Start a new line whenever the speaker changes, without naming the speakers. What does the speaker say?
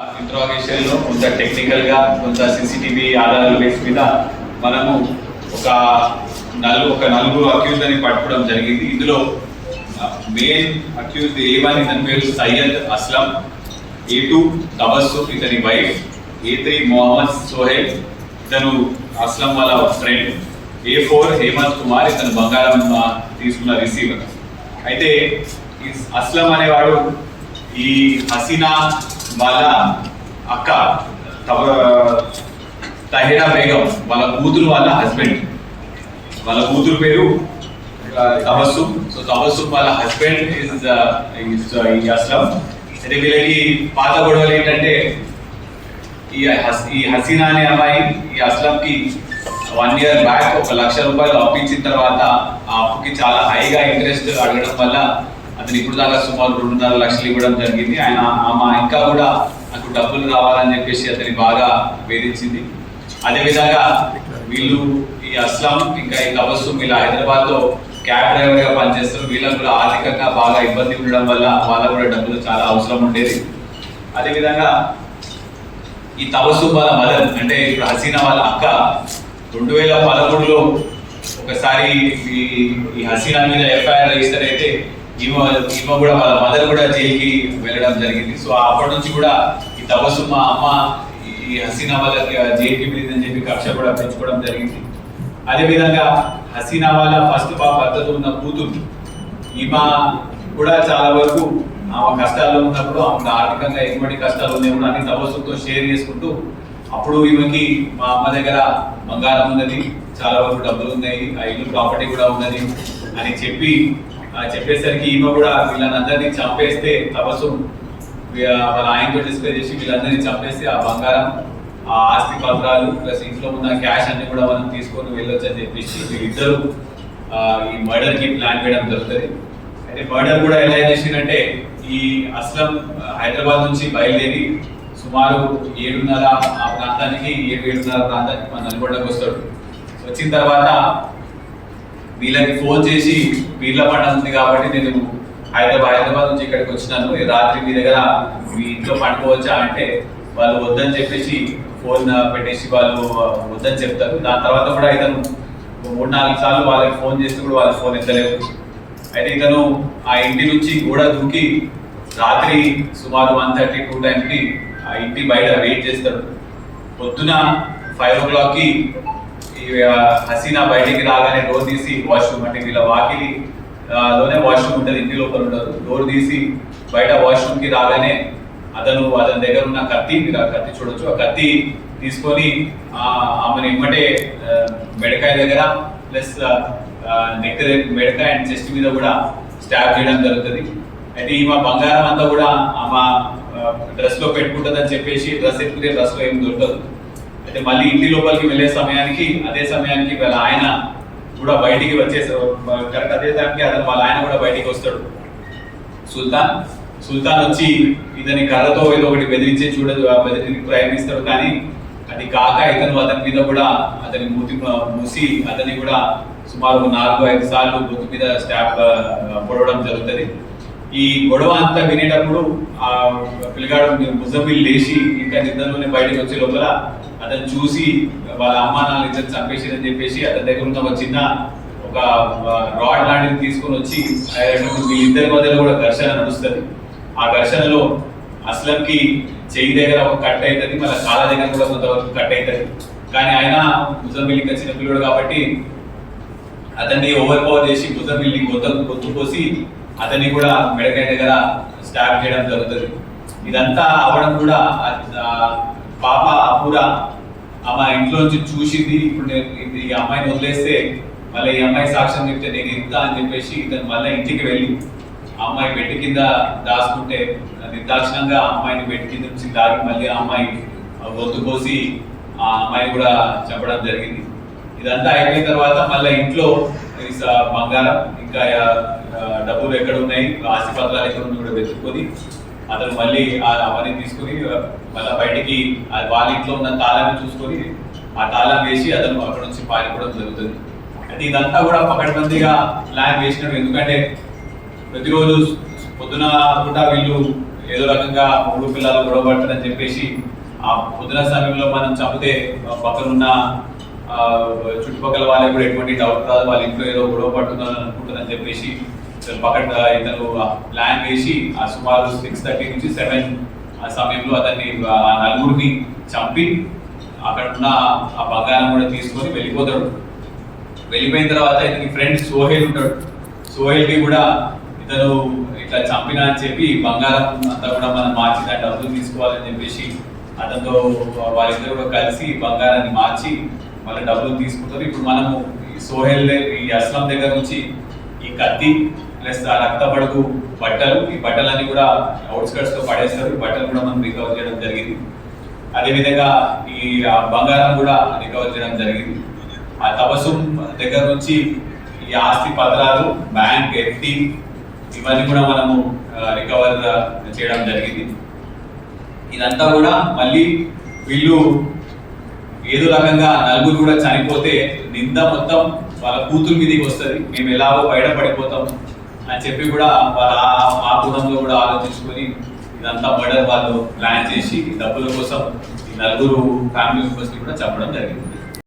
Interrogation లో కొంత technical గా కొంత సీసీటీవీ ఆధారాల బేస్ మీద మనము ఒక నలుగురు అక్యూజ్ అని పట్టుకోవడం జరిగింది. ఇందులో మెయిన్ అక్యూజ్ A1 ఇతని పేరు సయ్యద్ అస్లం, A2 తబస్సుమ్ ఇతని వైఫ్, A3 మొహమ్మద్ సోహెల్ ఇతను అస్లం వాళ్ళ ఫ్రెండ్, A4 హేమంత్ కుమార్ ఇతను బంగారం తీసుకున్న రిసీవర్. అయితే ఈ అస్లం అనేవాడు ఈ హసీనా వాళ్ళ అక్క తహీరా బేగం వాళ్ళ కూతురు వాళ్ళ హస్బెండ్, వాళ్ళ కూతురు పేరు తబస్సుమ్. సో తబస్సుమ్ వాళ్ళ హస్బెండ్ ఈ అస్లం. అయితే వీళ్ళకి పాత గొడవలు ఏంటంటే ఈ హసీనా అనే అమ్మాయి ఈ అస్లంకి 1 year బ్యాక్ 1 లక్ష రూపాయలు అప్పించిన తర్వాత ఆ అప్పుకి చాలా హైగా ఇంట్రెస్ట్ అడగడం వల్ల అతను ఇప్పుడు దాకా సుమారు 2.5 లక్షలు ఇవ్వడం జరిగింది. ఆమె ఇంకా కూడా నాకు డబ్బులు రావాలని చెప్పేసి అతని బాగా వేధించింది. అదేవిధంగా వీళ్ళు ఈ అస్లం ఇంకా ఈ తబస్సుమ్ వీళ్ళు హైదరాబాద్లో క్యాబ్ డ్రైవర్ గా పనిచేస్తారు. వీళ్ళకు కూడా ఆర్థికంగా బాగా ఇబ్బంది ఉండడం వల్ల వాళ్ళకు కూడా డబ్బులు చాలా అవసరం ఉండేది. అదేవిధంగా ఈ తబస్సుమ్ వాళ్ళ మదర్ అంటే ఇప్పుడు హసీనా వాళ్ళ అక్క 2013లో ఒకసారి ఈ హసీనా మీద FIR రిజిస్టర్ అయితే ఈమె కూడా వాళ్ళ మదర్ కూడా జైలుకి వెళ్ళడం జరిగింది. సో అప్పటి నుంచి కూడా ఈ తబస్సుమ్ అమ్మ ఈ హసీనా వాళ్ళకి జైలుకి వెళ్ళిందని చెప్పి కక్ష కూడా పెంచుకోవడం జరిగింది. అదేవిధంగా హసీనా వాళ్ళ ఫస్ట్ భర్తతో ఉన్న కూతురు ఈమె కూడా చాలా వరకు ఆమె కష్టాల్లో ఉన్నప్పుడు ఆమెకు ఆర్థికంగా ఎటువంటి కష్టాలు ఉన్నాయి కూడా అన్ని తబస్సుమ్తో షేర్ చేసుకుంటూ అప్పుడు ఈమెకి మా అమ్మ దగ్గర బంగారం ఉన్నది, చాలా వరకు డబ్బులు ఉన్నాయి, ఆ ఇల్లు ప్రాపర్టీ కూడా ఉన్నది అని చెప్పేసరికి ఈమె కూడా వీళ్ళందరినీ చంపేస్తే తబస్సుమ్ వాళ్ళ ఆయనతో డిస్కస్ చేసి వీళ్ళందరినీ చంపేస్తే ఆ బంగారం ఆ ఆస్తి పత్రాలు ప్లస్ ఇంట్లో ఉన్న క్యాష్ అన్ని కూడా మనం తీసుకొని వెళ్ళొచ్చు అని చెప్పేసి వీళ్ళిద్దరు ఈ మర్డర్ కి ప్లాన్ వేయడం జరుగుతుంది. అయితే మర్డర్ కూడా ఎలా చేసిందంటే ఈ అస్లం హైదరాబాద్ నుంచి బయలుదేరి సుమారు 7:30 ఆ ప్రాంతానికి 7:30 ప్రాంతానికి మన నల్గొండకు వస్తాడు. వచ్చిన తర్వాత వీళ్ళకి ఫోన్ చేసి పీర్ల పండుగ ఉంది కాబట్టి నేను హైదరాబాద్ నుంచి ఇక్కడికి వచ్చినాను, రాత్రి మీ దగ్గర మీ ఇంట్లో పండుకోవచ్చా అంటే వాళ్ళు వద్దని చెప్పేసి ఫోన్ పెట్టేసి వాళ్ళు వద్దని చెప్తారు. దాని తర్వాత కూడా ఇతను 3-4 సార్లు వాళ్ళకి ఫోన్ చేస్తే కూడా వాళ్ళ ఫోన్ ఎత్తలేదు. అయితే ఇతను ఆ ఇంటి నుంచి గోడ దూకి రాత్రి సుమారు 1:30-2 టైంకి ఆ ఇంటి బయట వెయిట్ చేస్తాడు. పొద్దున 5 o'clockకి హసీనా బయటికి రాగానే డోర్ తీసి వాష్రూమ్ అంటే వీళ్ళ వాకిలిలోనే వాష్రూమ్ ఉంటుంది, ఇంటి లోపల ఉండదు. డోర్ తీసి బయట వాష్రూమ్కి రాగానే అతని దగ్గర ఉన్న కత్తి, మీరు ఆ కత్తి చూడొచ్చు, ఆ కత్తి తీసుకొని ఆమెను ఇమ్మటే మెడకాయ దగ్గర ప్లస్ నెక్ మెడకాయ అండ్ చెస్ట్ మీద కూడా స్టాబ్ చేయడం జరుగుతుంది. అయితే ఈమె బంగారం అంతా కూడా ఆమె డ్రెస్ లో పెట్టుకుంటుందని చెప్పేసి డ్రెస్ ఎత్తుకునే డ్రెస్ లో ఏం దొరకదు. అయితే మళ్ళీ ఇంటి లోపలికి వెళ్ళే సమయానికి అదే సమయానికి వాళ్ళ ఆయన కూడా బయటికి వచ్చేసారు. కరెక్ట్ అదే టైంకి అతను వాళ్ళ ఆయన కూడా బయటికి వస్తాడు. సుల్తాన్ వచ్చి ఇతని కర్రతో ఏదో ఒకటి బెదిరించి ప్రయత్నిస్తాడు. కానీ అది కాక ఇతను అతని మీద కూడా అతని మూసి అతని కూడా సుమారు 4-5 సార్లు బొత్తు మీద స్టాబ్ పొడవడం జరుగుతుంది. ఈ గొడవ అంతా వినేటప్పుడు ఆ పిల్లగాడు ముజమ్మిల్ లేచి ఇంకా నిద్రలోనే బయటకు వచ్చే లోపల అతను చూసి వాళ్ళ అమ్మా నాన్న ఇద్దరు చంపేసిరని చెప్పేసి అతని దగ్గర ఉన్న ఒక రాడ్ లాంటిది తీసుకొని వచ్చి వీళ్ళిద్దరి మధ్యలో కూడా ఘర్షణ నడుస్తుంది. ఆ ఘర్షణలో అస్లంకి చెయ్యి దగ్గర ఒక కట్ అవుతుంది, మళ్ళీ కాళ్ళ దగ్గర కూడా కొంతవరకు కట్ అవుతుంది. కానీ ఆయన ముజమ్మిల్కి వచ్చిన పిల్లడు కాబట్టి అతన్ని ఓవర్ పవర్ చేసి ముజమ్మిల్ని గొంతు పోసి అతన్ని కూడా మెడకాయ దగ్గర స్టాబ్ చేయడం జరుగుతుంది. ఇదంతా అవ్వడం కూడా పాప అపూర ఆమె ఇంట్లో నుంచి చూసింది. ఇప్పుడు ఈ అమ్మాయిని వదిలేస్తే మళ్ళీ ఈ అమ్మాయి సాక్ష్యం చెప్తే నేను ఇంత అని చెప్పేసి ఇతను మళ్ళీ ఇంటికి వెళ్ళి ఆ అమ్మాయి బెడ్ కింద దాచుకుంటే నిర్దాక్షిణంగా ఆ అమ్మాయిని బెడ్ కింద నుంచి దాగి మళ్ళీ ఆ అమ్మాయి గొంతు కోసి ఆ అమ్మాయిని కూడా చంపడం జరిగింది. ఇదంతా అయిపోయిన తర్వాత మళ్ళీ ఇంట్లో బంగారం ఇంకా డబ్బులు ఎక్కడ ఉన్నాయి, ఆస్తి పత్రాలు ఎక్కడ ఉన్నాయి కూడా వెతుక్కొని అతను మళ్ళీ అవన్నీ తీసుకుని మళ్ళీ బయటికి వాళ్ళ ఇంట్లో ఉన్న తాళాన్ని చూసుకొని ఆ తాళం వేసి అతను అక్కడ నుంచి పారిపోవడం జరుగుతుంది. అయితే ఇదంతా కూడా పకడ్బందీగా ప్లాన్ వేసినాడు. ఎందుకంటే ప్రతిరోజు పొద్దున పూట వీళ్ళు ఏదో రకంగా మూడు పిల్లలు గొడవ పడతారని చెప్పేసి ఆ పొద్దున సమయంలో మనం చంపితే పక్కనున్న చుట్టుపక్కల వాళ్ళకి కూడా ఎటువంటి డౌట్ రాదు, వాళ్ళ ఇంట్లో ఏదో గొడవ పడుతుందని అనుకుంటుందని చెప్పేసి ఇతను ప్లాన్ వేసి ఆ సుమారు 6:30 నుంచి 7 ఆ సమయంలో అతన్ని ఆ నలుగురిని చంపి అక్కడ ఉన్న ఆ బంగారం కూడా తీసుకొని వెళ్ళిపోతాడు. వెళ్ళిపోయిన తర్వాత ఇతని ఫ్రెండ్ సోహెల్ ఉంటాడు. సోహెల్కి కూడా ఇతను ఇట్లా చంపినా అని చెప్పి బంగారం అంతా కూడా మనం మార్చి దాని డబ్బులు తీసుకోవాలని చెప్పేసి అతనితో వాళ్ళిద్దరు కూడా కలిసి బంగారాన్ని మార్చి మళ్ళీ డబ్బులు తీసుకుంటారు. ఇప్పుడు మనము ఈ సోహెల్ ఈ అస్లం దగ్గర నుంచి ఈ కత్తి ప్లస్ ఆ రక్తపడుగు బట్టలు, ఈ బట్టలన్నీ కూడా అవుట్స్కట్స్ తో పడేస్తారు. ఈ బట్టలు కూడా మనం రికవర్ చేయడం జరిగింది. అదేవిధంగా ఈ బంగారం కూడా రికవర్ చేయడం జరిగింది. ఆ తబస్సుం దగ్గర నుంచి ఈ ఆస్తి పత్రాలు, బ్యాంక్ ఎఫ్డి ఇవన్నీ కూడా మనము రికవర్ చేయడం జరిగింది. ఇదంతా కూడా మళ్ళీ వీళ్ళు ఏదో రకంగా నలుగురు కూడా చనిపోతే నింద మొత్తం వాళ్ళ కూతురు మీదకి వస్తుంది, మేము ఎలాగో బయటపడిపోతాం అని చెప్పి కూడా వాళ్ళ ఆ గుణంలో కూడా ఆలోచించుకొని ఇదంతా మర్డర్ వాళ్ళు ప్లాన్ చేసి డబ్బుల కోసం ఈ నలుగురు ఫ్యామిలీ మెంబర్స్ ని కూడా చెప్పడం జరిగింది.